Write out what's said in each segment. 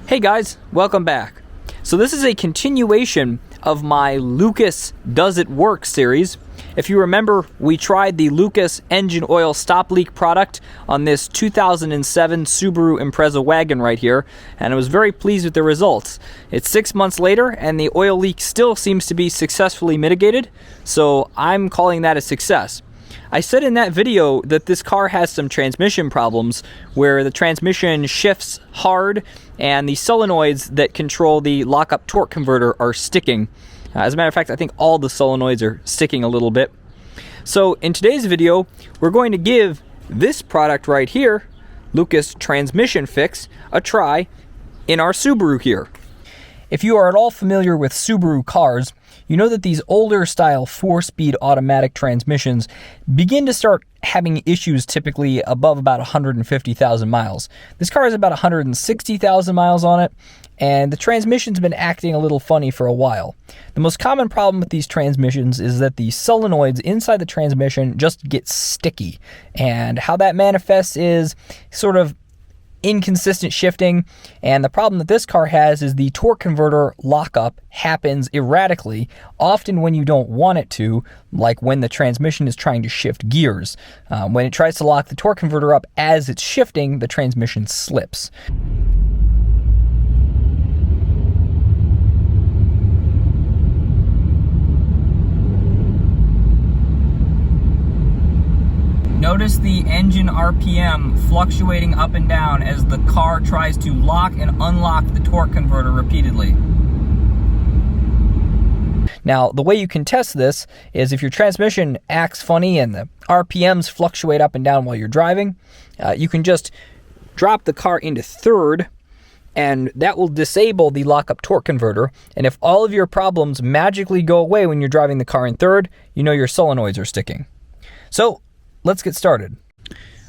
Hey guys, welcome back. So this is a continuation of my Lucas Does It Work series. If you remember, we tried the Lucas engine oil stop leak product on this 2007 Subaru Impreza wagon right here, and I was very pleased with the results. It's 6 months later, and the oil leak still seems to be successfully mitigated, so I'm calling that a success. I said in that video that this car has some transmission problems where the transmission shifts hard and the solenoids that control the lockup torque converter are sticking. As a matter of fact, I think all the solenoids are sticking a little bit. So in today's video, we're going to give this product right here, Lucas Transmission Fix, a try in our Subaru here. If you are at all familiar with Subaru cars, you know that these older style 4-speed automatic transmissions begin to start having issues typically above about 150,000 miles. This car has about 160,000 miles on it, and the transmission's been acting a little funny for a while. The most common problem with these transmissions is that the solenoids inside the transmission just get sticky, and how that manifests is sort of inconsistent shifting, and the problem that this car has is the torque converter lockup happens erratically, often when you don't want it to, like when the transmission is trying to shift gears. When it tries to lock the torque converter up as it's shifting, the transmission slips. Notice the engine RPM fluctuating up and down as the car tries to lock and unlock the torque converter repeatedly. Now, the way you can test this is if your transmission acts funny and the RPMs fluctuate up and down while you're driving, you can just drop the car into third, and that will disable the lockup torque converter. And if all of your problems magically go away when you're driving the car in third, you know your solenoids are sticking. So, let's get started.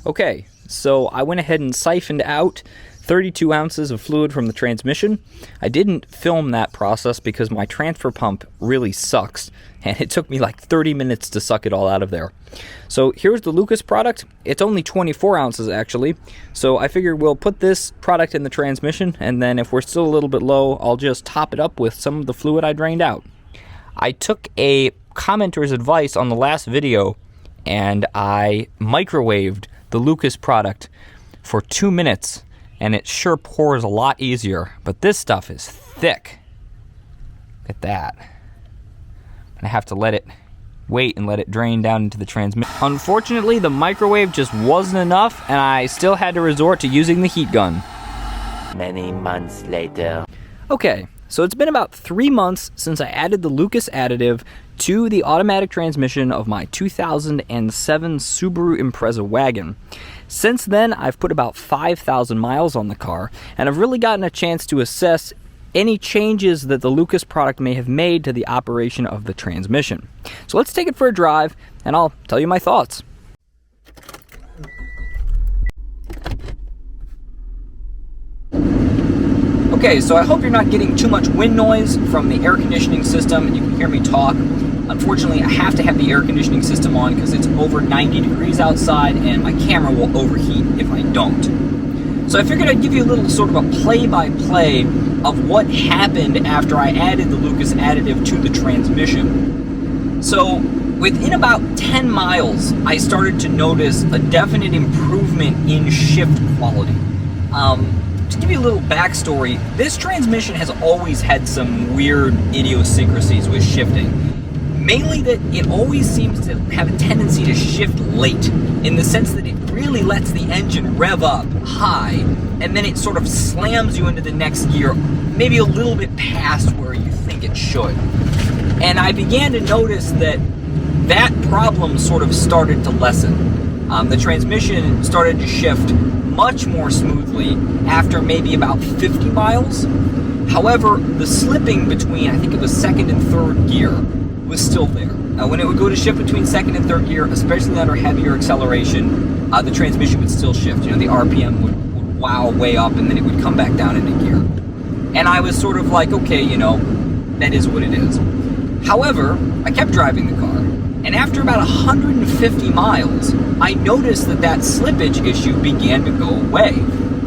Okay, so I went ahead and siphoned out 32 ounces of fluid from the transmission. I didn't film that process because my transfer pump really sucks, and it took me like 30 minutes to suck it all out of there. So here's the Lucas product. It's only 24 ounces actually, so I figured we'll put this product in the transmission, and then if we're still a little bit low, I'll just top it up with some of the fluid I drained out. I took a commenter's advice on the last video, and I microwaved the Lucas product for 2 minutes, and it sure pours a lot easier, but this stuff is thick. Look at that. And I have to let it wait and let it drain down into the transmission. Unfortunately, the microwave just wasn't enough, and I still had to resort to using the heat gun. Many months later. Okay, so it's been about 3 months since I added the Lucas additive to the automatic transmission of my 2007 Subaru Impreza wagon. Since then, I've put about 5,000 miles on the car, and I've really gotten a chance to assess any changes that the Lucas product may have made to the operation of the transmission. So let's take it for a drive, and I'll tell you my thoughts. Okay, so I hope you're not getting too much wind noise from the air conditioning system and you can hear me talk. Unfortunately, I have to have the air conditioning system on because it's over 90 degrees outside and my camera will overheat if I don't. So I figured I'd give you a little sort of a play-by-play of what happened after I added the Lucas additive to the transmission. So within about 10 miles, I started to notice a definite improvement in shift quality. To give you a little backstory, this transmission has always had some weird idiosyncrasies with shifting. Mainly that it always seems to have a tendency to shift late, in the sense that it really lets the engine rev up high, and then it sort of slams you into the next gear, maybe a little bit past where you think it should. And I began to notice that that problem sort of started to lessen. The transmission started to shift much more smoothly after maybe about 50 miles. However, the slipping between, I think it was second and third gear, was still there. When it would go to shift between second and third gear, especially under heavier acceleration, the transmission would still shift. You know, the RPM would wow way up and then it would come back down into gear. And I was sort of like, okay, you know, that is what it is. However, I kept driving the car, and after about 150 miles, I noticed that that slippage issue began to go away.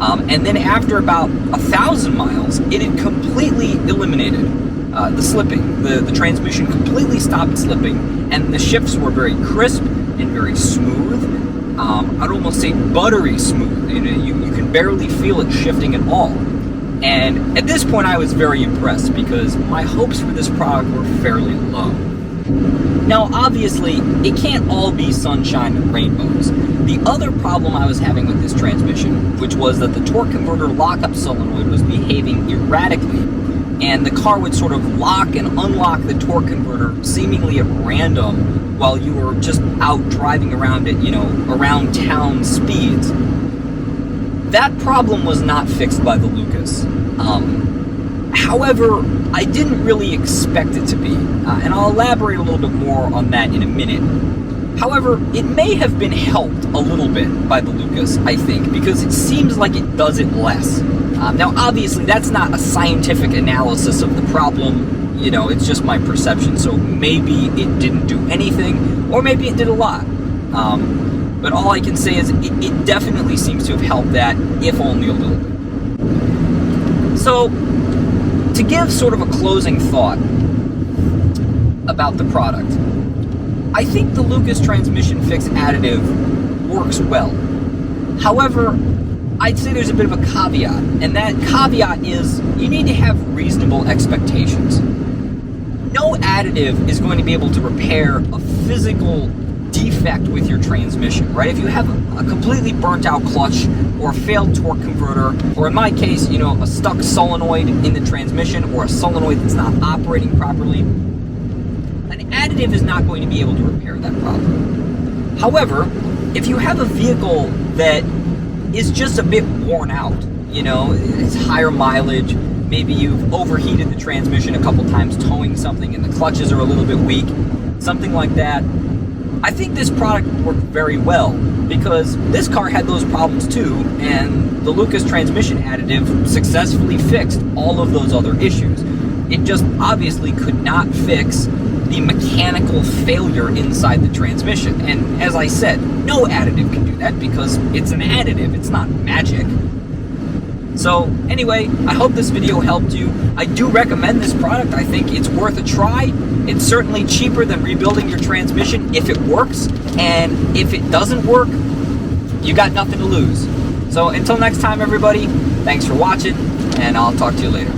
And then after about 1,000 miles, it had completely eliminated the slipping. The transmission completely stopped slipping, and the shifts were very crisp and very smooth. I'd almost say buttery smooth. You can barely feel it shifting at all. And at this point, I was very impressed because my hopes for this product were fairly low. Now, obviously, it can't all be sunshine and rainbows. The other problem I was having with this transmission, which was that the torque converter lockup solenoid was behaving erratically, and the car would sort of lock and unlock the torque converter seemingly at random while you were just out driving around at, around town speeds. That problem was not fixed by the Lucas. However, I didn't really expect it to be, and I'll elaborate a little bit more on that in a minute. However, it may have been helped a little bit by the Lucas, I think, because it seems like it does it less. Now, obviously, that's not a scientific analysis of the problem, it's just my perception, so maybe it didn't do anything, or maybe it did a lot. But all I can say is it definitely seems to have helped that, if only a little bit. So, to give sort of a closing thought about the product, I think the Lucas transmission fix additive works well. However, I'd say there's a bit of a caveat, and that caveat is you need to have reasonable expectations. No additive is going to be able to repair a physical defect with your transmission, right? If you have a completely burnt out clutch or a failed torque converter, or in my case, a stuck solenoid in the transmission or a solenoid that's not operating properly, an additive is not going to be able to repair that problem. However, if you have a vehicle that is just a bit worn out, it's higher mileage, maybe you've overheated the transmission a couple times towing something and the clutches are a little bit weak, something like that, I think this product worked very well because this car had those problems too, and the Lucas transmission additive successfully fixed all of those other issues. It just obviously could not fix the mechanical failure inside the transmission. And as I said, no additive can do that because it's an additive, it's not magic. So anyway, I hope this video helped you. I do recommend this product. I think it's worth a try. It's certainly cheaper than rebuilding your transmission if it works. And if it doesn't work, you got nothing to lose. So until next time, everybody, thanks for watching, and I'll talk to you later.